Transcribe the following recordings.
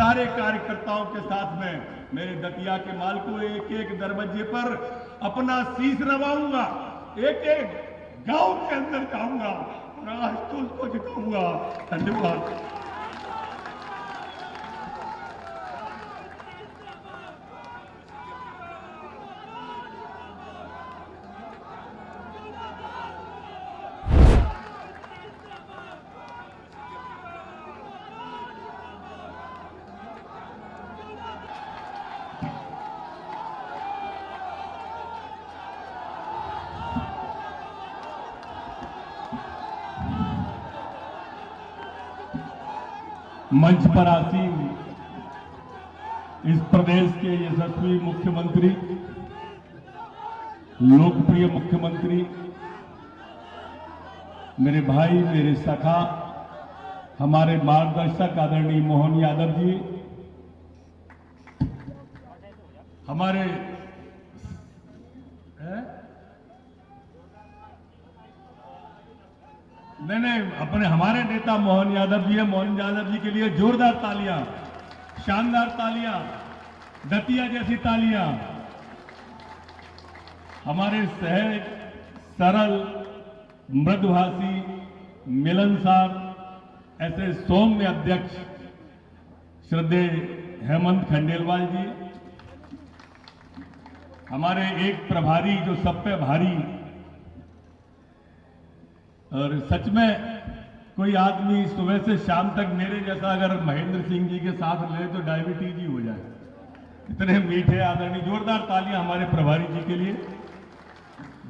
सारे कार्यकर्ताओं के साथ में मेरे दतिया के माल को एक एक दरवाजे पर अपना शीश नवाऊंगा, एक एक गांव के अंदर जाऊंगा और आज तो उसको जिताऊंगा। धन्यवाद। मंच पर आसीन इस प्रदेश के यशस्वी मुख्यमंत्री, लोकप्रिय मुख्यमंत्री, मेरे भाई, मेरे सखा, हमारे मार्गदर्शक आदरणीय मोहन यादव जी, हमारे हमारे नेता मोहन यादव जी है। मोहन यादव जी के लिए जोरदार तालियां, शानदार तालियां, दतिया जैसी तालियां। हमारे सहज, सरल, मृदुभाषी, मिलनसार, ऐसे सौम्य अध्यक्ष श्रद्धेय हेमंत खंडेलवाल जी, हमारे एक प्रभारी जो सब पे भारी, और सच में कोई आदमी सुबह से शाम तक मेरे जैसा अगर महेंद्र सिंह जी के साथ ले तो डायबिटीज ही हो जाए, इतने मीठे आदरणीय। जोरदार तालियां हमारे प्रभारी जी के लिए।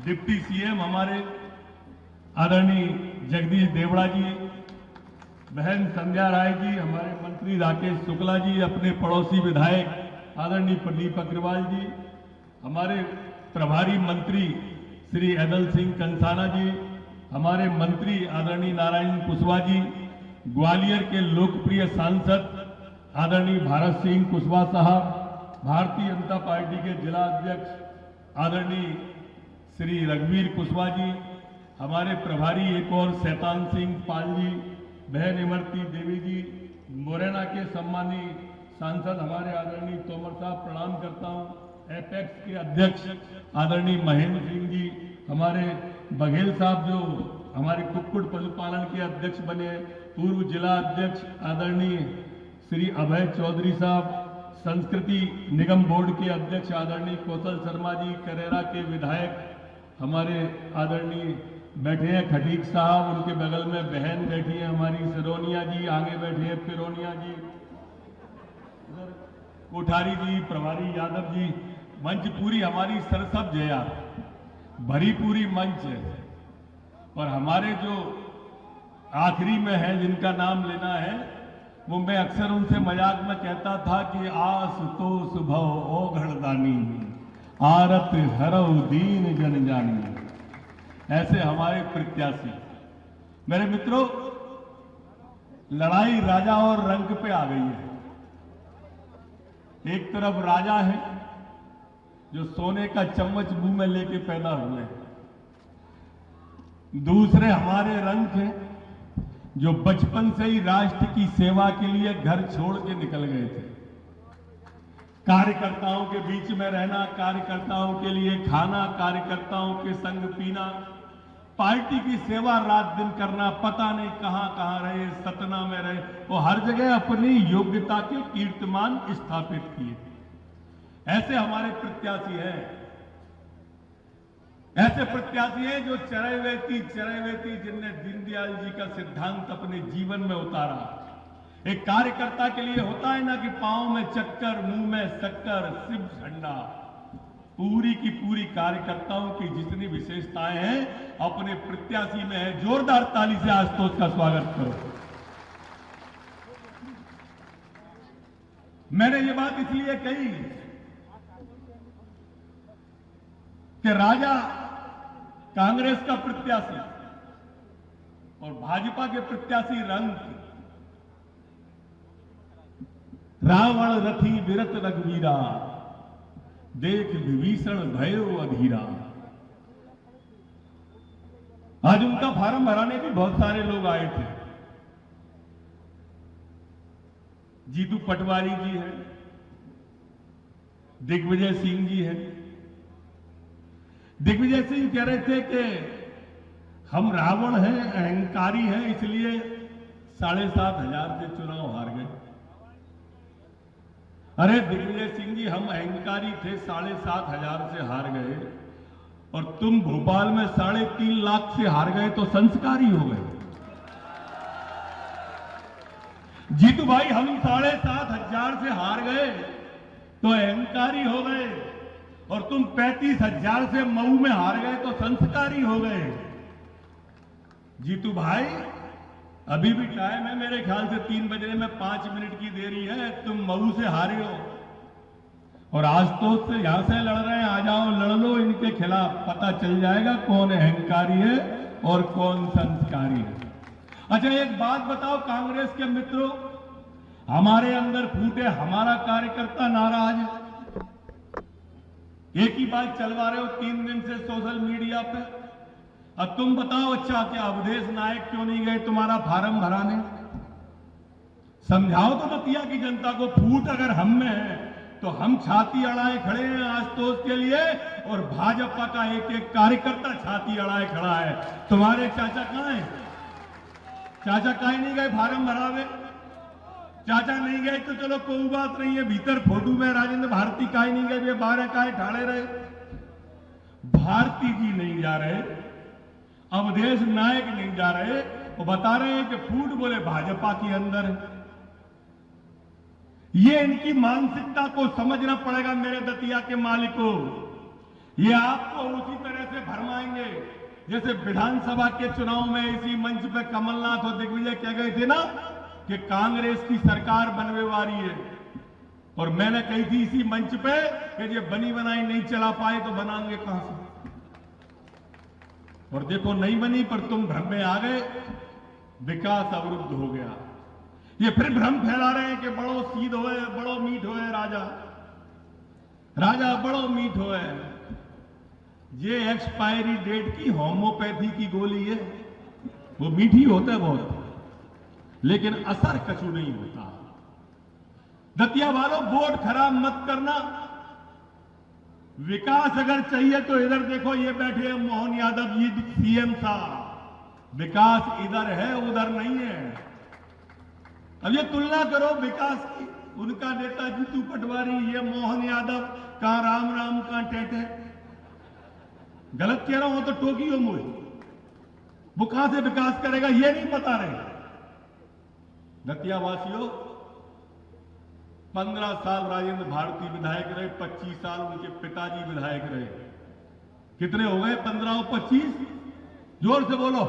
डिप्टी सीएम हमारे आदरणीय जगदीश देवड़ा जी, बहन संध्या राय जी, हमारे मंत्री राकेश शुक्ला जी, अपने पड़ोसी विधायक आदरणीय प्रदीप अग्रवाल जी, हमारे प्रभारी मंत्री श्री अदल सिंह कंसाना जी, हमारे मंत्री आदरणीय नारायण कुशवाहा जी, ग्वालियर के लोकप्रिय सांसद आदरणीय भारत सिंह कुशवाहा साहब, भारतीय जनता पार्टी के जिला अध्यक्ष आदरणीय श्री रघुवीर कुशवाहा जी, हमारे प्रभारी एक और शैतान सिंह पाल जी, बहन इमरती देवी जी, मुरैना के सम्मानीय सांसद हमारे आदरणीय तोमर साहब, प्रणाम करता हूं। एपेक्स के अध्यक्ष आदरणीय महेंद्र सिंह जी, हमारे बघेल साहब जो हमारे कुक्कुट पशुपालन के अध्यक्ष बने, पूर्व जिला अध्यक्ष आदरणीय श्री अभय चौधरी साहब, संस्कृति निगम बोर्ड के अध्यक्ष आदरणीय कौशल शर्मा जी, करेरा के विधायक हमारे आदरणीय बैठे हैं खटीक साहब, उनके बगल में बहन बैठी है हमारी सरोनिया जी, आगे बैठे हैं पिरोनिया जी, कोठारी जी, प्रभारी यादव जी। मंच पूरी हमारी सरसब जया, भरी पूरी मंच है। और हमारे जो आखिरी में है जिनका नाम लेना है, वो मैं अक्सर उनसे मजाक में कहता था कि आस तो सुभव ओघड़दानी, आरत हरव दीन जन जानी। ऐसे हमारे प्रत्याशी। मेरे मित्रों, लड़ाई राजा और रंक पे आ गई है। एक तरफ राजा है जो सोने का चम्मच मुंह में लेके पैदा हुए हैं, दूसरे हमारे रंक हैं जो बचपन से ही राष्ट्र की सेवा के लिए घर छोड़ के निकल गए थे। कार्यकर्ताओं के बीच में रहना, कार्यकर्ताओं के लिए खाना, कार्यकर्ताओं के संग पीना, पार्टी की सेवा रात दिन करना, पता नहीं कहां कहां रहे, सतना में रहे, वो हर जगह अपनी योग्यता के कीर्तिमान स्थापित किए। ऐसे हमारे प्रत्याशी हैं, ऐसे प्रत्याशी हैं जो चरैवेती जिनने दीनदयाल जी का सिद्धांत अपने जीवन में उतारा। एक कार्यकर्ता के लिए होता है ना कि पांव में चक्कर, मुंह में शक्कर, शिव झंडा। पूरी की पूरी कार्यकर्ताओं की जितनी विशेषताएं हैं अपने प्रत्याशी में है। जोरदार ताली से आशुतोष का स्वागत करो। मैंने ये बात इसलिए कही कि राजा कांग्रेस का प्रत्याशी और भाजपा के प्रत्याशी रंग, रावण रथी विरत रघुवीरा, देख विभीषण भयो अधीरा। आज उनका फार्म भराने भी बहुत सारे लोग आए थे। जीतू पटवारी जी हैं, दिग्विजय सिंह जी हैं। दिग्विजय सिंह कह रहे थे कि हम रावण हैं, अहंकारी हैं, इसलिए 7,500 से चुनाव हार गए। अरे दिग्विजय सिंह जी, हम अहंकारी थे, 7,500 से हार गए, और तुम भोपाल में 3.5 लाख से हार गए तो संस्कारी हो गए। जीतू भाई, हम 7,500 से हार गए तो अहंकारी हो गए, और तुम 35,000 से मऊ में हार गए तो संस्कारी हो गए। जीतू भाई, अभी भी टाइम है, मेरे ख्याल से 3 बजने में 5 मिनट की देरी है। तुम मऊ से हारे हो और आशुतोष से यहां से लड़ रहे हैं। आ जाओ, लड़ लो इनके खिलाफ, पता चल जाएगा कौन अहंकारी है और कौन संस्कारी है। अच्छा, एक बात बताओ कांग्रेस के मित्रों, हमारे अंदर फूट है, हमारा कार्यकर्ता नाराज है, एक ही बात चलवा रहे हो 3 दिन से सोशल मीडिया पे। अब तुम बताओ, अच्छा क्या अवधेश नायक क्यों नहीं गए तुम्हारा फार्म भराने? समझाओ तो दतिया की जनता को। फूट अगर हम में है तो हम छाती अड़ाए खड़े हैं आशुतोष के लिए, और भाजपा का एक एक कार्यकर्ता छाती अड़ाए खड़ा है। तुम्हारे चाचा कहां हैं? चाचा काहे नहीं गए फार्म भरावे? चाचा नहीं गए तो चलो कोई बात नहीं है, भीतर फोटो में राजेंद्र भारती काहे नहीं गए, वे 12 काहे ठाड़े रहे? भारती जी नहीं जा रहे, अवधेश नायक नहीं जा रहे, वो बता रहे हैं कि फूट बोले भाजपा के अंदर है। ये इनकी मानसिकता को समझना पड़ेगा मेरे दतिया के मालिकों। ये आपको उसी तरह से भरमाएंगे जैसे विधानसभा के चुनाव में इसी मंच पे कमलनाथ और दिग्विजय कह गए थे ना कि कांग्रेस की सरकार बनने वाली है, और मैंने कही थी इसी मंच पे कि ये बनी बनाई नहीं चला पाए तो बनाएंगे कहां से? और देखो नहीं बनी, पर तुम भ्रम में आ गए, विकास अवरुद्ध हो गया। ये फिर भ्रम फैला रहे हैं कि बड़ो सीध होए, बड़ो मीठ होए राजा, राजा बड़ो मीठ होए। ये एक्सपायरी डेट की होम्योपैथी की गोली है, वो मीठी होता है बहुत, लेकिन असर कछु नहीं होता। दतिया वालों, वोट खराब मत करना। विकास अगर चाहिए तो इधर देखो, ये बैठे हैं मोहन यादव जी, सीएम साहब। विकास इधर है, उधर नहीं है। अब ये तुलना करो विकास की, उनका नेता जीतू पटवारी, ये मोहन यादव, कहां राम राम कहां टेटे। गलत कह रहा हूं तो टोकियो मुझे, वो कहां से विकास करेगा ये नहीं बता रहे। दतिया वासियों, 15 साल राजेंद्र भारती विधायक रहे, 25 साल उनके पिताजी विधायक रहे। कितने हो गए? 15 और 25, जोर से बोलो,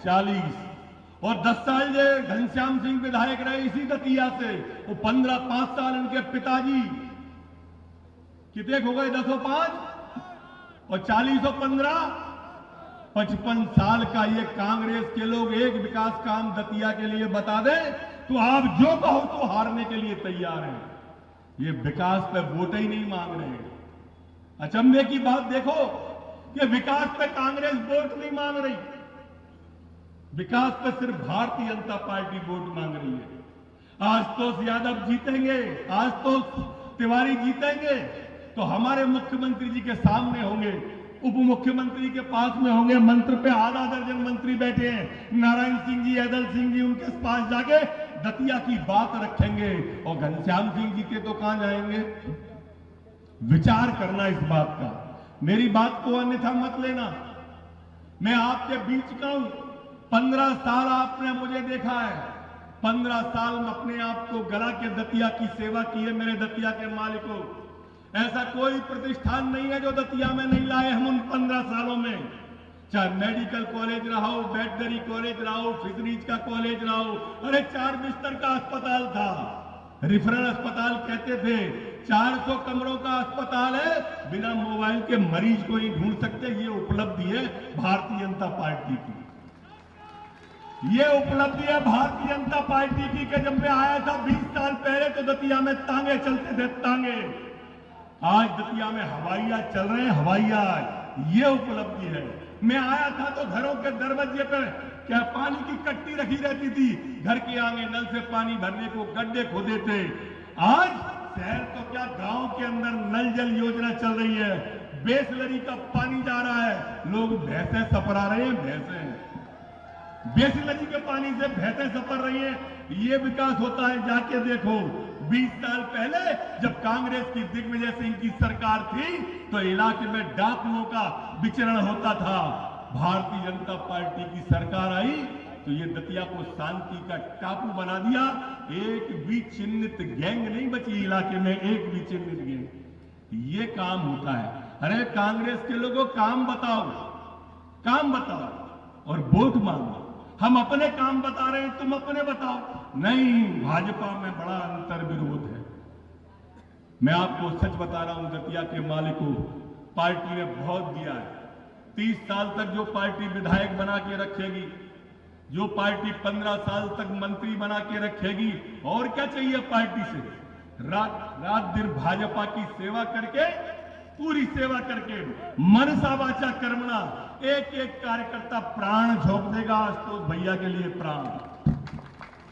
40। और 10 साल जो घनश्याम सिंह विधायक रहे इसी दतिया से, वो 5 साल उनके पिताजी। कितने हो गए? 10 और 5 और 40 और 15, 55 साल का ये कांग्रेस के लोग एक विकास काम दतिया के लिए बता दें तो आप जो कहो तो हारने के लिए तैयार हैं। ये विकास पे वोट ही नहीं मांग रहे हैं। अचंभे की बात देखो कि विकास पे कांग्रेस वोट नहीं मांग रही, विकास पे सिर्फ भारतीय जनता पार्टी वोट मांग रही है। आशुतोष यादव जीतेंगे, आशुतोष तिवारी जीतेंगे तो हमारे मुख्यमंत्री जी के सामने होंगे, उप मुख्यमंत्री के पास में होंगे, मंत्र पे आधा दर्जन मंत्री बैठे हैं, नारायण सिंह जी, अदल सिंह जी, उनके पास जाके दतिया की बात रखेंगे। और घनश्याम सिंह जी के तो कहां जाएंगे? विचार करना इस बात का, मेरी बात को अन्यथा मत लेना। मैं आपके बीच का हूं, 15 साल आपने मुझे देखा है, 15 साल में अपने आप को गला के दतिया की सेवा की है। मेरे दतिया के मालिकों, ऐसा कोई प्रतिष्ठान नहीं है जो दतिया में नहीं लाए हम उन 15 सालों में। चाहे मेडिकल कॉलेज रहा हो, वेटनरी कॉलेज रहा हो, फिशरीज का कॉलेज रहा हो, अरे 4 बिस्तर का अस्पताल था, रिफरल अस्पताल कहते थे। 400 कमरों का अस्पताल है, बिना मोबाइल के मरीज को ही ढूंढ सकते। ये उपलब्धि है भारतीय जनता पार्टी की, ये उपलब्धि है भारतीय जनता पार्टी की कि जब मैं आया था 20 साल पहले तो दतिया में तांगे चलते थे, तांगे। आज दतिया में हवाई जहाज चल रहे हैं, हवाई जहाज, ये उपलब्धि है। मैं आया था तो घरों के दरवाजे पे क्या पानी की कट्टी रखी रहती थी, घर के आगे नल से पानी भरने को गड्ढे खोदे थे। आज शहर तो क्या गांव के अंदर नल जल योजना चल रही है, बेसलरी का पानी जा रहा है, लोग भैंसे सपरा रहे हैं, बेसलरी के पानी से भैंसे सपर रही हैं। ये विकास होता है, जाके देखो। 20 साल पहले जब कांग्रेस की दिग्विजय सिंह की सरकार थी तो इलाके में डाकुओं का विचरण होता था। भारतीय जनता पार्टी की सरकार आई तो ये दतिया को शांति का टापू बना दिया। एक भी चिन्हित गैंग नहीं बची इलाके में, एक भी चिन्हित गैंग। ये काम होता है। अरे कांग्रेस के लोगों काम बताओ और वोट मांगो। हम अपने काम बता रहे हैं, तुम अपने बताओ। नहीं, भाजपा में बड़ा अंतर विरोध है। मैं आपको सच बता रहा हूं, दतिया के मालिक को पार्टी ने बहुत दिया है। 30 साल तक जो पार्टी विधायक बना के रखेगी, जो पार्टी 15 साल तक मंत्री बना के रखेगी, और क्या चाहिए पार्टी से? रात दिन भाजपा की सेवा करके, पूरी सेवा करके, मनसा वाचा कर्मणा, एक एक कार्यकर्ता प्राण झोंक देगा आशुतोष भैया के लिए।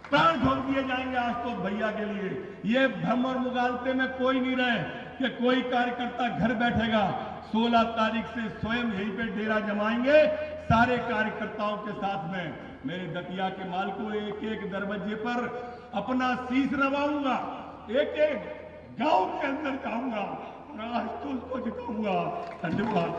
प्राण झोंक दिए जाएंगे आशुतोष भैया के लिए। ये भ्रम और मुगालते में कोई नहीं रहे कि कोई कार्यकर्ता घर बैठेगा। 16 तारीख से स्वयं यहीं पे डेरा जमाएंगे सारे कार्यकर्ताओं के साथ में। मेरे दतिया के माल को एक एक दरवाजे पर अपना शीश नवाऊंगा, एक एक गांव के अंदर जाऊंगा और आशुतोष को जिताऊंगा। धन्यवाद।